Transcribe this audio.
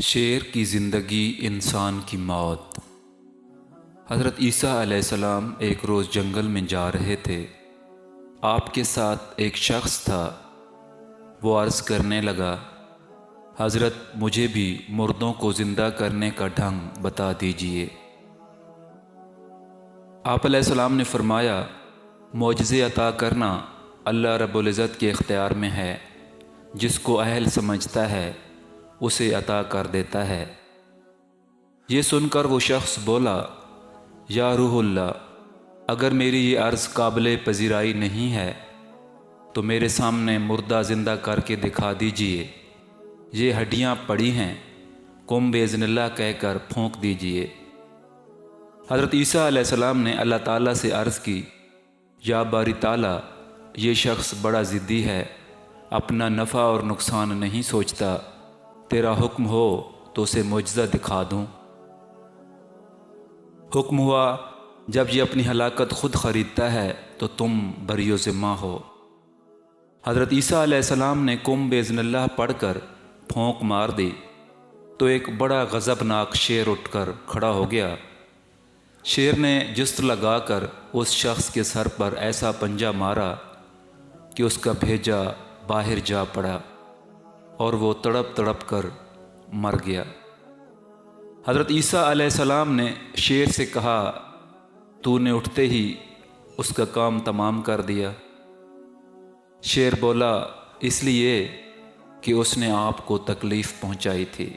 شیر کی زندگی، انسان کی موت۔ حضرت عیسیٰ علیہ السلام ایک روز جنگل میں جا رہے تھے۔ آپ کے ساتھ ایک شخص تھا۔ وہ عرض کرنے لگا، حضرت مجھے بھی مردوں کو زندہ کرنے کا ڈھنگ بتا دیجئے۔ آپ علیہ السلام نے فرمایا، معجزے عطا کرنا اللہ رب العزت کے اختیار میں ہے۔ جس کو اہل سمجھتا ہے اسے عطا کر دیتا ہے۔ یہ سن کر وہ شخص بولا، یا روح اللہ، اگر میری یہ عرض قابل پذیرائی نہیں ہے تو میرے سامنے مردہ زندہ کر کے دکھا دیجئے۔ یہ ہڈیاں پڑی ہیں، قم باذن اللہ کہہ کر پھونک دیجئے۔ حضرت عیسیٰ علیہ السلام نے اللہ تعالیٰ سے عرض کی، یا باری تعالیٰ، یہ شخص بڑا ضدی ہے، اپنا نفع اور نقصان نہیں سوچتا، تیرا حکم ہو تو اسے معجزہ دکھا دوں۔ حکم ہوا، جب یہ اپنی ہلاکت خود خریدتا ہے تو تم بری و ذمہ ہو۔ حضرت عیسیٰ علیہ السلام نے قم باذن اللہ پڑھ کر پھونک مار دی تو ایک بڑا غضبناک شیر اٹھ کر کھڑا ہو گیا۔ شیر نے جست لگا کر اس شخص کے سر پر ایسا پنجہ مارا کہ اس کا بھیجا باہر جا پڑا اور وہ تڑپ تڑپ کر مر گیا۔ حضرت عیسیٰ علیہ السلام نے شیر سے کہا، تو نے اٹھتے ہی اس کا کام تمام کر دیا۔ شیر بولا، اس لیے کہ اس نے آپ کو تکلیف پہنچائی تھی۔